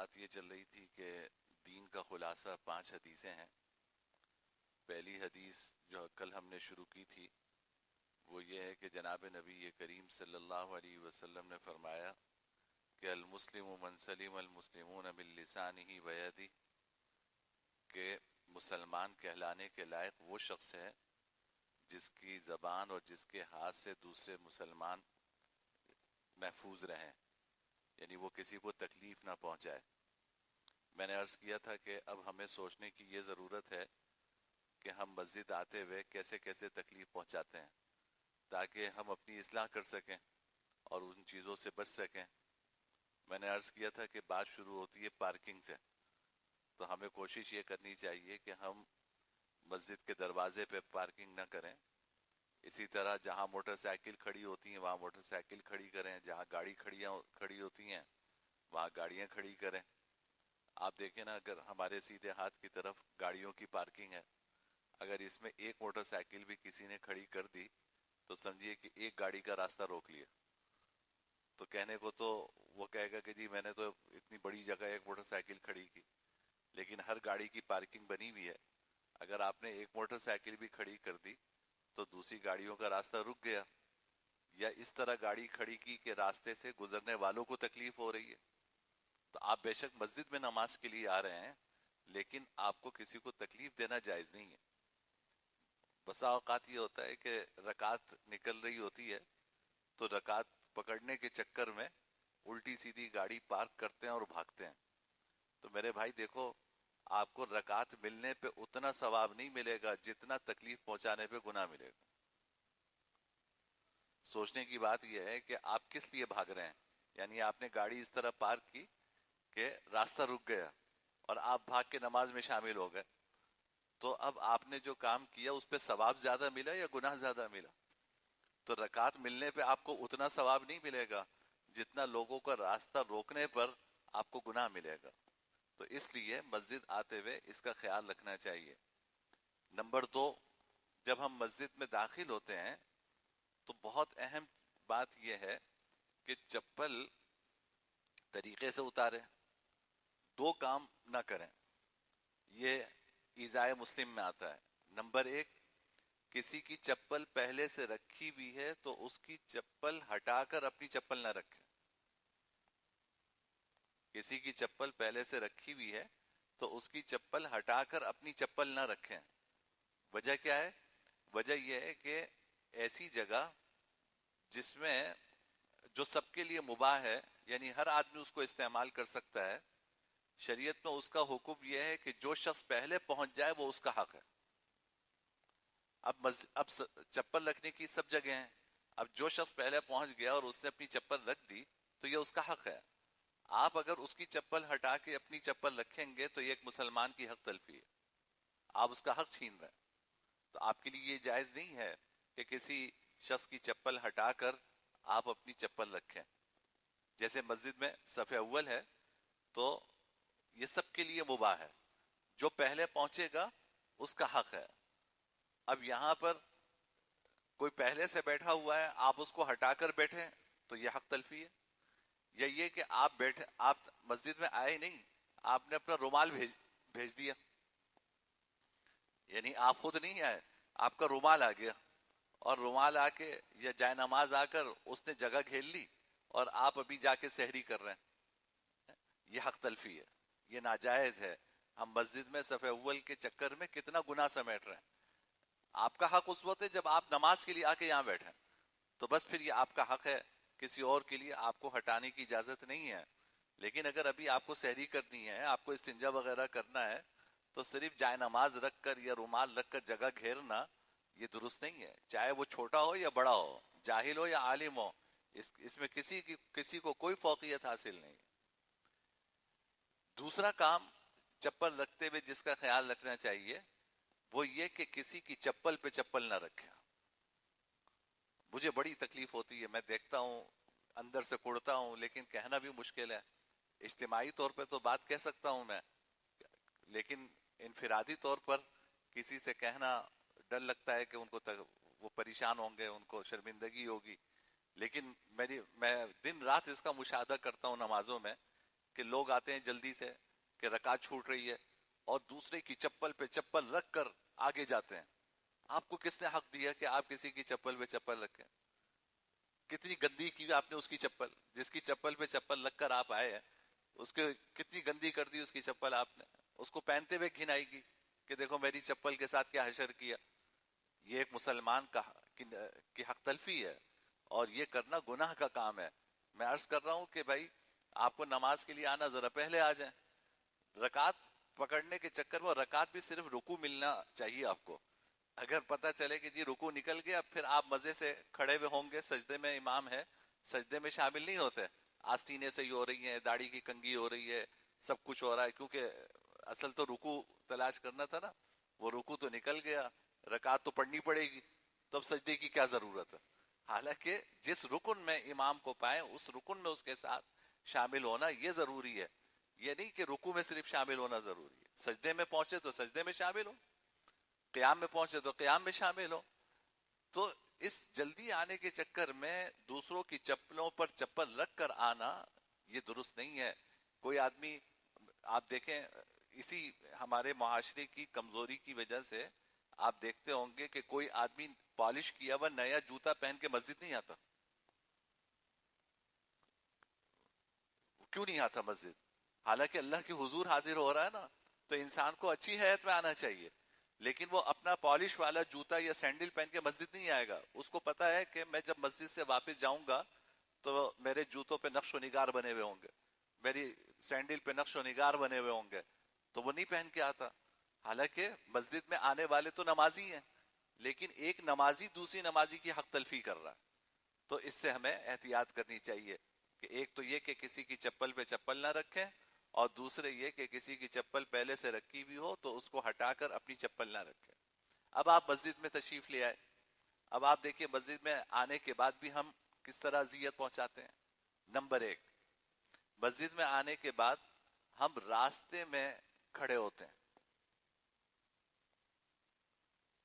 بات یہ چل رہی تھی کہ دین کا خلاصہ 5 حدیثیں ہیں. پہلی حدیث جو کل ہم نے شروع کی تھی وہ یہ ہے کہ جناب نبی کریم صلی اللہ علیہ وسلم نے فرمایا کہ المسلم من سلم المسلمون من لسانہ ویدہ، کہ مسلمان کہلانے کے لائق وہ شخص ہے جس کی زبان اور جس کے ہاتھ سے دوسرے مسلمان محفوظ رہیں، یعنی وہ کسی کو تکلیف نہ پہنچائے. میں نے عرض کیا تھا کہ اب ہمیں سوچنے کی یہ ضرورت ہے کہ ہم مسجد آتے ہوئے کیسے کیسے تکلیف پہنچاتے ہیں تاکہ ہم اپنی اصلاح کر سکیں اور ان چیزوں سے بچ سکیں. میں نے عرض کیا تھا کہ بات شروع ہوتی ہے پارکنگ سے، تو ہمیں کوشش یہ کرنی چاہیے کہ ہم مسجد کے دروازے پہ پارکنگ نہ کریں. اسی طرح جہاں موٹر سائیکل کھڑی ہوتی ہیں وہاں موٹر سائیکل کھڑی کریں، جہاں گاڑی کھڑی ہوتی ہیں وہاں گاڑیاں کھڑی کریں. آپ دیکھیں نا، اگر ہمارے سیدھے ہاتھ کی طرف گاڑیوں کی پارکنگ ہے، اگر اس میں ایک موٹر سائیکل بھی کسی نے کھڑی کر دی تو سمجھیے کہ ایک گاڑی کا راستہ روک لیا. تو کہنے کو تو وہ کہے گا کہ جی میں نے تو اتنی بڑی جگہ ایک موٹر سائیکل کھڑی کی، لیکن ہر گاڑی کی پارکنگ بنی ہوئی ہے. اگر آپ نے ایک موٹر سائیکل بھی کھڑی کر دی تو دوسری گاڑیوں کا راستہ رک گیا، یا اس طرح گاڑی کھڑی کی کہ راستے سے گزرنے والوں کو تکلیف ہو رہی ہے. تو آپ بے شک مسجد میں نماز کے لیے آ رہے ہیں، لیکن آپ کو کسی کو تکلیف دینا جائز نہیں ہے. بسا اوقات یہ ہوتا ہے کہ رکعت نکل رہی ہوتی ہے تو رکعت پکڑنے کے چکر میں الٹی سیدھی گاڑی پارک کرتے ہیں اور بھاگتے ہیں. تو میرے بھائی دیکھو، آپ کو رکعت ملنے پہ اتنا ثواب نہیں ملے گا جتنا تکلیف پہنچانے پہ گناہ ملے گا. سوچنے کی بات یہ ہے کہ آپ کس لیے بھاگ رہے ہیں. یعنی آپ نے گاڑی اس طرح پارک کی کہ راستہ رک گیا اور آپ بھاگ کے نماز میں شامل ہو گئے، تو اب آپ نے جو کام کیا اس پہ ثواب زیادہ ملا یا گناہ زیادہ ملا؟ تو رکعت ملنے پہ آپ کو اتنا ثواب نہیں ملے گا جتنا لوگوں کا راستہ روکنے پر آپ کو گناہ ملے گا. تو اس لیے مسجد آتے ہوئے اس کا خیال رکھنا چاہیے. نمبر 2، جب ہم مسجد میں داخل ہوتے ہیں تو بہت اہم بات یہ ہے کہ چپل طریقے سے اتاریں. 2 کام نہ کریں، یہ ایذائے مسلم میں آتا ہے. نمبر 1، کسی کی چپل پہلے سے رکھی ہوئی ہے تو اس کی چپل ہٹا کر اپنی چپل نہ رکھیں. کسی کی چپل پہلے سے رکھی ہوئی ہے تو اس کی چپل ہٹا کر اپنی چپل نہ رکھیں. وجہ کیا ہے؟ وجہ یہ ہے کہ ایسی جگہ جس میں جو سب کے لیے مباح ہے، یعنی ہر آدمی اس کو استعمال کر سکتا ہے، شریعت میں اس کا حکم یہ ہے کہ جو شخص پہلے پہنچ جائے وہ اس کا حق ہے. اب چپل رکھنے کی سب جگہ ہیں، اب جو شخص پہلے پہنچ گیا اور اس نے اپنی چپل رکھ دی تو یہ اس کا حق ہے. آپ اگر اس کی چپل ہٹا کے اپنی چپل رکھیں گے تو یہ ایک مسلمان کی حق تلفی ہے، آپ اس کا حق چھین رہے ہیں. تو آپ کے لیے یہ جائز نہیں ہے کہ کسی شخص کی چپل ہٹا کر آپ اپنی چپل رکھیں. جیسے مسجد میں صف اول ہے تو یہ سب کے لیے مباح ہے، جو پہلے پہنچے گا اس کا حق ہے. اب یہاں پر کوئی پہلے سے بیٹھا ہوا ہے، آپ اس کو ہٹا کر بیٹھیں تو یہ حق تلفی ہے. یا یہ کہ آپ مسجد میں آئے نہیں، آپ نے اپنا رومال بھیج دیا، یعنی آپ خود نہیں آئے، آپ کا رومال آ گیا، اور رومال آ کے یا جائے نماز آ کر اس نے جگہ گھیر لی اور آپ ابھی جا کے سحری کر رہے ہیں، یہ حق تلفی ہے، یہ ناجائز ہے. ہم مسجد میں صف اول کے چکر میں کتنا گناہ سمیٹ رہے ہیں. آپ کا حق اس وقت ہے جب آپ نماز کے لیے آ کے یہاں بیٹھیں، تو بس پھر یہ آپ کا حق ہے، کسی اور کے لیے آپ کو ہٹانے کی اجازت نہیں ہے. لیکن اگر ابھی آپ کو سحری کرنی ہے، آپ کو استنجا وغیرہ کرنا ہے، تو صرف جائے نماز رکھ کر یا رومال رکھ کر جگہ گھیرنا یہ درست نہیں ہے. چاہے وہ چھوٹا ہو یا بڑا ہو، جاہل ہو یا عالم ہو، اس میں کسی کو کوئی فوقیت حاصل نہیں. دوسرا کام چپل رکھتے ہوئے جس کا خیال رکھنا چاہیے وہ یہ کہ کسی کی چپل پہ چپل نہ رکھیں. مجھے بڑی تکلیف ہوتی ہے، میں دیکھتا ہوں اندر سے کڑتا ہوں، لیکن کہنا بھی مشکل ہے. اجتماعی طور پہ تو بات کہہ سکتا ہوں میں، لیکن انفرادی طور پر کسی سے کہنا ڈر لگتا ہے کہ ان کو وہ پریشان ہوں گے، ان کو شرمندگی ہوگی. لیکن میں دن رات اس کا مشاہدہ کرتا ہوں نمازوں میں کہ لوگ آتے ہیں جلدی سے کہ رکعت چھوٹ رہی ہے اور دوسرے کی چپل پہ چپل رکھ کر آگے جاتے ہیں. آپ کو کس نے حق دیا کہ آپ کسی کی چپل پہ چپل رکھیں؟ کتنی گندی کی آپ نے اس کی چپل، جس کی چپل پہ چپل رکھ کر آپ آئے ہیں اس کے کتنی گندی کر دی اس کی چپل آپ نے. اس کو پہنتے ہوئے گھن آئے گی کہ دیکھو میری چپل کے ساتھ کیا حشر کیا. یہ ایک مسلمان کا کی حق تلفی ہے اور یہ کرنا گناہ کا کام ہے. میں عرض کر رہا ہوں کہ بھائی آپ کو نماز کے لیے آنا ذرا پہلے آ جائیں. رکعت پکڑنے کے چکر میں، رکعت بھی صرف رکوع ملنا چاہیے آپ کو. اگر پتا چلے کہ جی رکوع نکل گیا، پھر آپ مزے سے کھڑے ہوئے ہوں گے، سجدے میں امام ہے، سجدے میں شامل نہیں ہوتے. آستینے سے ہی ہو رہی ہیں، داڑھی کی کنگھی ہو رہی ہے، سب کچھ ہو رہا ہے، کیونکہ اصل تو رکوع تلاش کرنا تھا نا. وہ رکوع تو نکل گیا، رکعت تو پڑھنی پڑے گی، تو اب سجدے کی کیا ضرورت ہے. حالانکہ جس رکن میں امام کو پائیں اس رکن میں اس کے ساتھ شامل ہونا یہ ضروری ہے. یہ نہیں کہ رکوع میں صرف شامل ہونا ضروری ہے. سجدے میں پہنچے تو سجدے میں شامل ہو، قیام میں پہنچے تو قیام میں شامل ہو. تو اس جلدی آنے کے چکر میں دوسروں کی چپلوں پر چپل رکھ کر آنا یہ درست نہیں ہے. کوئی آدمی آپ دیکھیں، اسی ہمارے معاشرے کی کمزوری کی وجہ سے آپ دیکھتے ہوں گے کہ کوئی آدمی پالش کیا ہوا نیا جوتا پہن کے مسجد نہیں آتا. کیوں نہیں آتا مسجد؟ حالانکہ اللہ کے حضور حاضر ہو رہا ہے نا. تو انسان کو اچھی حیات میں آنا چاہیے، لیکن وہ اپنا پالش والا جوتا یا سینڈل پہن کے مسجد نہیں آئے گا. اس کو پتا ہے کہ میں جب مسجد سے واپس جاؤں گا تو میرے جوتوں پہ نقش و نگار بنے ہوئے ہوں گے، میری سینڈل پہ نقش و نگار بنے ہوئے ہوں گے، تو وہ نہیں پہن کے آتا. حالانکہ مسجد میں آنے والے تو نمازی ہیں، لیکن ایک نمازی دوسری نمازی کی حق تلفی کر رہا ہے. تو اس سے ہمیں احتیاط کرنی چاہیے کہ ایک تو یہ کہ کسی کی چپل پہ چپل نہ رکھیں، اور دوسرے یہ کہ کسی کی چپل پہلے سے رکھی بھی ہو تو اس کو ہٹا کر اپنی چپل نہ رکھیں. اب آپ مسجد میں تشریف لے آئے، اب آپ دیکھیے مسجد میں آنے کے بعد بھی ہم کس طرح اذیت پہنچاتے ہیں. نمبر ایک، مسجد میں آنے کے بعد ہم راستے میں کھڑے ہوتے ہیں.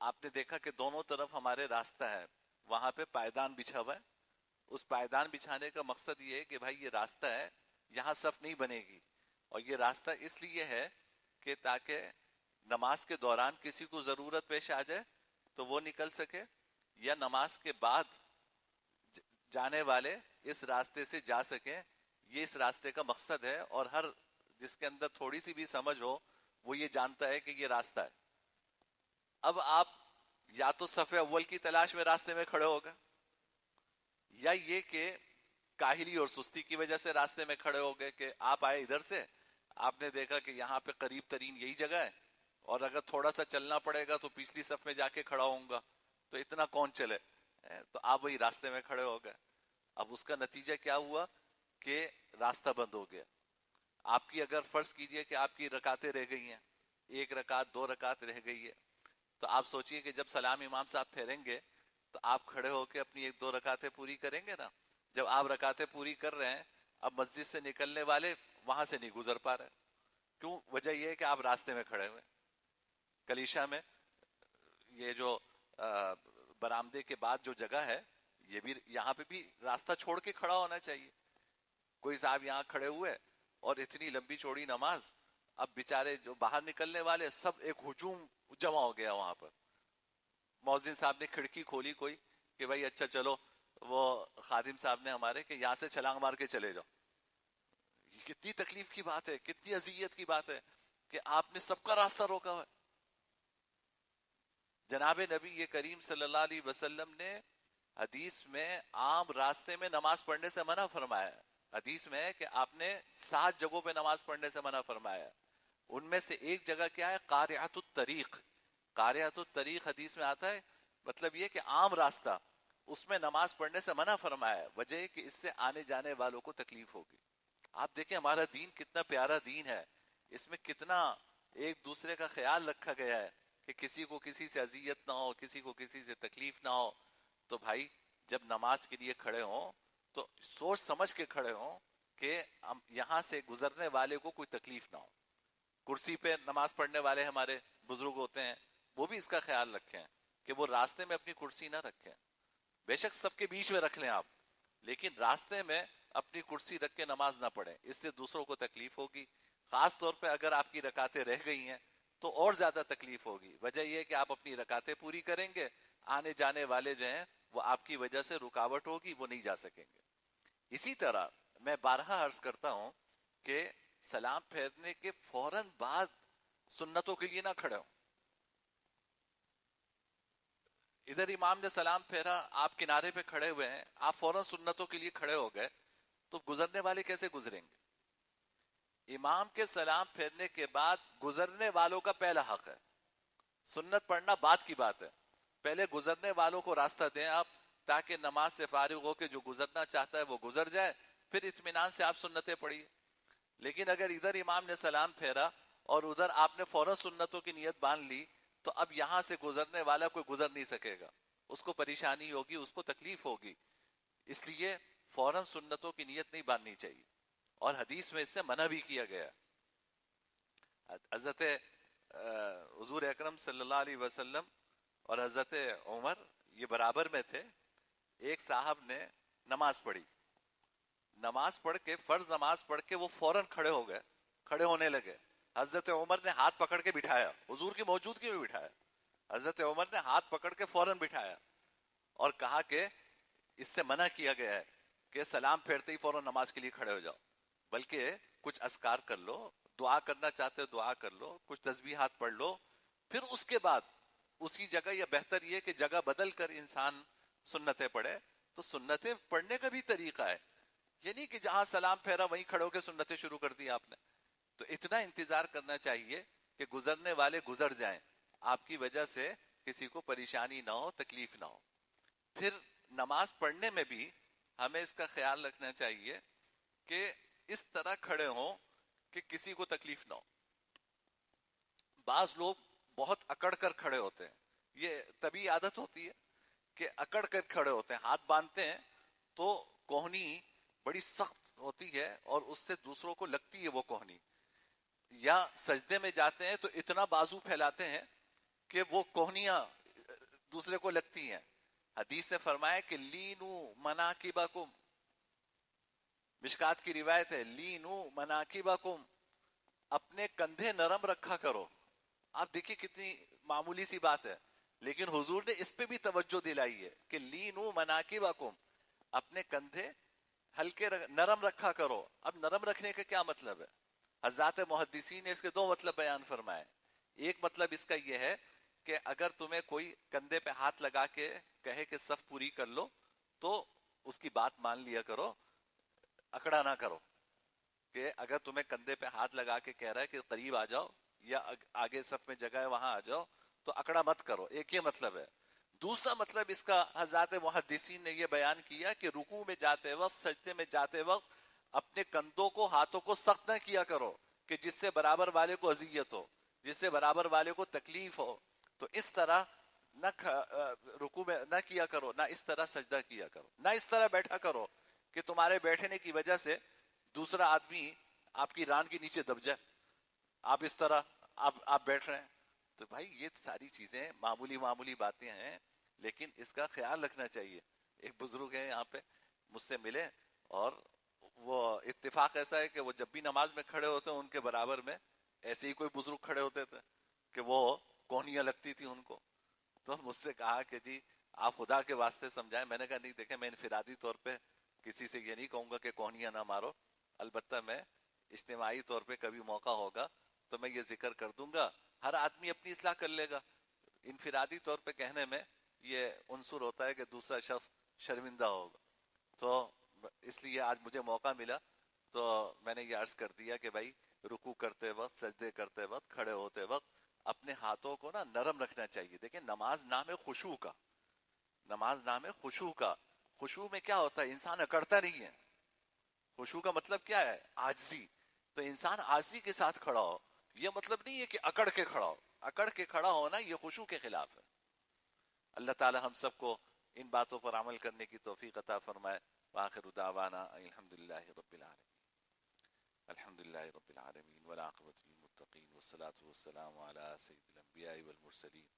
آپ نے دیکھا کہ دونوں طرف ہمارے راستہ ہے، وہاں پہ پائیدان بچھا ہوا ہے. اس پائیدان بچھانے کا مقصد یہ ہے کہ بھائی یہ راستہ ہے، یہاں صف نہیں بنے گی. اور یہ راستہ اس لیے ہے کہ تاکہ نماز کے دوران کسی کو ضرورت پیش آ جائے تو وہ نکل سکے، یا نماز کے بعد جانے والے اس راستے سے جا سکیں. یہ اس راستے کا مقصد ہے، اور ہر جس کے اندر تھوڑی سی بھی سمجھ ہو وہ یہ جانتا ہے کہ یہ راستہ ہے. اب آپ یا تو صف اول کی تلاش میں راستے میں کھڑے ہو گئے، یا یہ کہ کاہلی اور سستی کی وجہ سے راستے میں کھڑے ہو گئے کہ آپ آئے ادھر سے، آپ نے دیکھا کہ یہاں پہ قریب ترین یہی جگہ ہے، اور اگر تھوڑا سا چلنا پڑے گا تو پچھلی صف میں جا کے کھڑا ہوں گا، تو اتنا کون چلے، تو آپ وہی راستے میں کھڑے ہو گئے. اب اس کا نتیجہ کیا ہوا کہ راستہ بند ہو گیا. آپ کی اگر فرض کیجئے کہ آپ کی رکعتیں رہ گئی ہیں، ایک رکعت دو رکعت رہ گئی ہے، تو آپ سوچئے کہ جب سلام امام صاحب پھیریں گے تو آپ کھڑے ہو کے اپنی ایک دو رکعتیں پوری کریں گے نا. جب آپ رکعتیں پوری کر رہے ہیں، اب مسجد سے نکلنے والے وہاں سے نہیں گزر پا رہے. کیوں؟ وجہ یہ ہے کہ آپ راستے میں کھڑے ہوئے. کلیشا میں یہ جو برآمدے کے بعد جو جگہ ہے، یہ بھی یہاں پہ بھی راستہ چھوڑ کے کھڑا ہونا چاہیے. کوئی صاحب یہاں کھڑے ہوئے اور اتنی لمبی چوڑی نماز، اب بیچارے جو باہر نکلنے والے سب ایک ہجوم جمع ہو گیا وہاں پر. مؤذن صاحب نے کھڑکی کھولی کوئی کہ بھائی اچھا چلو، وہ خادم صاحب نے ہمارے کہ یہاں سے چھلانگ مار کے چلے جاؤ. یہ کتنی تکلیف کی بات ہے، کتنی اذیت کی بات ہے کہ آپ نے سب کا راستہ روکا ہے. جناب نبی یہ کریم صلی اللہ علیہ وسلم نے حدیث میں عام راستے میں نماز پڑھنے سے منع فرمایا ہے. حدیث میں ہے کہ آپ نے 7 جگہوں پہ نماز پڑھنے سے منع فرمایا ہے. ان میں سے ایک جگہ کیا ہے؟ قارعۃ الطریق. قارعۃ الطریق حدیث میں آتا ہے، مطلب یہ کہ عام راستہ، اس میں نماز پڑھنے سے منع فرمایا ہے. وجہ ہے کہ اس سے آنے جانے والوں کو تکلیف ہوگی. آپ دیکھیں ہمارا دین کتنا پیارا دین ہے، اس میں کتنا ایک دوسرے کا خیال رکھا گیا ہے کہ کسی کو کسی سے اذیت نہ ہو، کسی کو کسی سے تکلیف نہ ہو. تو بھائی جب نماز کے لیے کھڑے ہوں تو سوچ سمجھ کے کھڑے ہوں کہ یہاں سے گزرنے والے کو کوئی تکلیف نہ ہو. کرسی پہ نماز پڑھنے والے ہمارے بزرگ ہوتے ہیں، وہ بھی اس کا خیال رکھیں کہ وہ راستے میں اپنی کرسی نہ رکھیں. بے شک سب کے بیچ میں رکھ لیں آپ، لیکن راستے میں اپنی کرسی رکھ کے نماز نہ پڑھیں، اس سے دوسروں کو تکلیف ہوگی، خاص طور پہ اگر آپ کی رکعتیں رہ گئی ہیں تو اور زیادہ تکلیف ہوگی۔ وجہ یہ ہے کہ آپ اپنی رکعتیں پوری کریں گے، آنے جانے والے جو ہیں وہ آپ کی وجہ سے رکاوٹ ہوگی، وہ نہیں جا سکیں گے۔ اسی طرح میں بارہا عرض کرتا ہوں کہ سلام پھیرنے کے فوراً بعد سنتوں کے لیے نہ کھڑے ہوں۔ ادھر امام نے سلام پھیرا، آپ کنارے پہ کھڑے ہوئے ہیں، آپ فوراً سنتوں کے لیے کھڑے ہو گئے، تو گزرنے والے کیسے گزریں گے؟ امام کے سلام پھیرنے کے بعد گزرنے والوں کا پہلا حق ہے، سنت پڑھنا بعد کی بات ہے، پہلے گزرنے والوں کو راستہ دیں آپ، تاکہ نماز سے فارغ ہو کے جو گزرنا چاہتا ہے وہ گزر جائے، پھر اطمینان سے آپ سنتیں پڑھیے۔ لیکن اگر ادھر امام نے سلام پھیرا اور ادھر آپ نے فوراً سنتوں کی نیت باندھ لی، تو اب یہاں سے گزرنے والا کوئی گزر نہیں سکے گا، اس کو پریشانی ہوگی، اس کو تکلیف ہوگی، اس لیے فوراً سنتوں کی نیت نہیں باندھنی چاہیے، اور حدیث میں اس سے منع بھی کیا گیا۔ حضرت حضور اکرم صلی اللہ علیہ وسلم اور حضرت عمر یہ برابر میں تھے۔ ایک صاحب نے نماز پڑھی، نماز پڑھ کے، فرض نماز پڑھ کے وہ فوراً کھڑے ہو گئے، کھڑے ہونے لگے، حضرت عمر نے ہاتھ پکڑ کے بٹھایا، حضور کی موجودگی میں بٹھایا، حضرت عمر نے ہاتھ پکڑ کے فوراً بٹھایا اور کہا کہ اس سے منع کیا گیا ہے کہ سلام پھیرتے ہی فوراً نماز کے لیے کھڑے ہو جاؤ، بلکہ کچھ اذکار کر لو، دعا کرنا چاہتے ہو دعا کر لو، کچھ تسبیحات پڑھ لو، پھر اس کے بعد اسی جگہ، یا بہتر یہ کہ جگہ بدل کر انسان سنتیں پڑھے۔ تو سنتیں پڑھنے کا بھی طریقہ ہے، یہ نہیں کہ جہاں سلام پھیرا وہیں کھڑے ہو کے سنتیں شروع کر دی آپ نے۔ تو اتنا انتظار کرنا چاہیے کہ گزرنے والے گزر جائیں، آپ کی وجہ سے کسی کو پریشانی نہ ہو، تکلیف نہ ہو۔ پھر نماز پڑھنے میں بھی ہمیں اس کا خیال رکھنا چاہیے کہ اس طرح کھڑے ہوں کہ کسی کو تکلیف نہ ہو۔ بعض لوگ بہت اکڑ کر کھڑے ہوتے ہیں، یہ طبیعی عادت ہوتی ہے کہ اکڑ کر کھڑے ہوتے ہیں، ہاتھ باندھتے ہیں تو کوہنی بڑی سخت ہوتی ہے اور اس سے دوسروں کو لگتی ہے وہ کوہنی، یا سجدے میں جاتے ہیں تو اتنا بازو پھیلاتے ہیں کہ وہ کوہنیاں دوسرے کو لگتی ہیں۔ حدیث نے فرمایا کہ لینو مناکبکم، مشکات کی روایت ہے، لینو مناکبکم، اپنے کندھے نرم رکھا کرو۔ آپ دیکھیے کتنی معمولی سی بات ہے، لیکن حضور نے اس پہ بھی توجہ دلائی ہے کہ لینو مناکبکم، اپنے کندھے ہلکے نرم رکھا کرو۔ اب نرم رکھنے کا کیا مطلب ہے؟ حضرات محدثین نے اس کے دو مطلب بیان فرمائے۔ ایک مطلب اس کا یہ ہے کہ اگر تمہیں کوئی کندھے پہ ہاتھ لگا کے کہے کہ صف پوری کر لو تو اس کی بات مان لیا کرو، اکڑا نہ کرو۔ کہ اگر تمہیں کندھے پہ ہاتھ لگا کے کہہ رہا ہے کہ قریب آ جاؤ یا آگے صف میں جگہ ہے وہاں آ جاؤ، تو اکڑا مت کرو، ایک یہ مطلب ہے۔ دوسرا مطلب اس کا حضرات محدثین نے یہ بیان کیا کہ رکوع میں جاتے وقت، سجدے میں جاتے وقت اپنے کندھوں کو، ہاتھوں کو سخت نہ کیا کرو کہ جس سے برابر والے کو اذیت ہو، جس سے برابر والے کو تکلیف ہو۔ تو اس طرح نہ رکوع میں نہ کیا کرو، نہ اس طرح سجدہ کیا کرو، نہ اس طرح بیٹھا کرو کہ تمہارے بیٹھنے کی وجہ سے دوسرا آدمی آپ کی ران کے نیچے دب جائے، آپ اس طرح آپ بیٹھ رہے ہیں۔ تو بھائی یہ ساری چیزیں معمولی معمولی باتیں ہیں، لیکن اس کا خیال رکھنا چاہیے۔ ایک بزرگ ہیں یہاں پہ، مجھ سے ملے، اور وہ اتفاق ایسا ہے کہ وہ جب بھی نماز میں کھڑے ہوتے ہیں ان کے برابر میں ایسے ہی کوئی بزرگ کھڑے ہوتے تھے کہ وہ کوہنیاں لگتی تھی ان کو۔ تو مجھ سے کہا کہ جی آپ خدا کے واسطے سمجھائیں۔ میں نے کہا نہیں، دیکھیں میں انفرادی طور پہ کسی سے یہ نہیں کہوں گا کہ کوہنیاں نہ مارو، البتہ میں اجتماعی طور پہ کبھی موقع ہوگا تو میں یہ ذکر کر دوں گا، ہر آدمی اپنی اصلاح کر لے گا۔ انفرادی طور پہ کہنے میں یہ عنصر ہوتا ہے کہ دوسرا شخص شرمندہ ہوگا۔ تو اس لیے آج مجھے موقع ملا تو میں نے یہ عرض کر دیا کہ بھائی رکوع کرتے وقت، سجدے کرتے وقت، کھڑے ہوتے وقت اپنے ہاتھوں کو نا نرم رکھنا چاہیے۔ دیکھیں نماز نام ہے خشوع کا، نماز نام ہے خشوع کا۔ خشوع میں کیا ہوتا ہے؟ انسان اکڑتا نہیں ہے۔ خشوع کا مطلب کیا ہے؟ عاجزی۔ تو انسان عاجزی کے ساتھ کھڑا ہو، یہ مطلب نہیں ہے کہ اکڑ کے کھڑا ہو۔ اکڑ کے کھڑا ہونا یہ خشوع کے خلاف ہے۔ اللہ تعالی ہم سب کو ان باتوں پر عمل کرنے کی توفیق عطا فرمائے۔ وآخر دعوانا الحمدللہ رب العالمین، الحمدللہ رب العالمین والعاقبۃ للمتقین والصلاة والسلام علی سید الانبیاء والمرسلین۔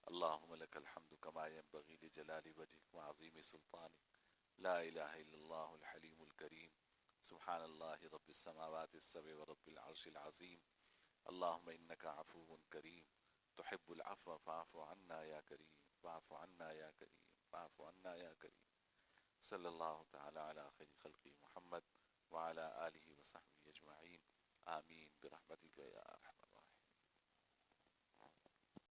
اللہم لک الحمد کما ینبغی لجلال وجہک وعظیم سلطانک، لا الہ الا اللہ الحلیم الکریم، سبحان اللہ رب السماوات السبع ورب العرش العظیم، اللہم انک عفو کریم تحب العفو فاعف عنا یا کریم، فاعف عنا یا کریم، فاعف عنا یا کریم، صلی اللہ تعالی علی خیر خلقی محمد وعلی آلہ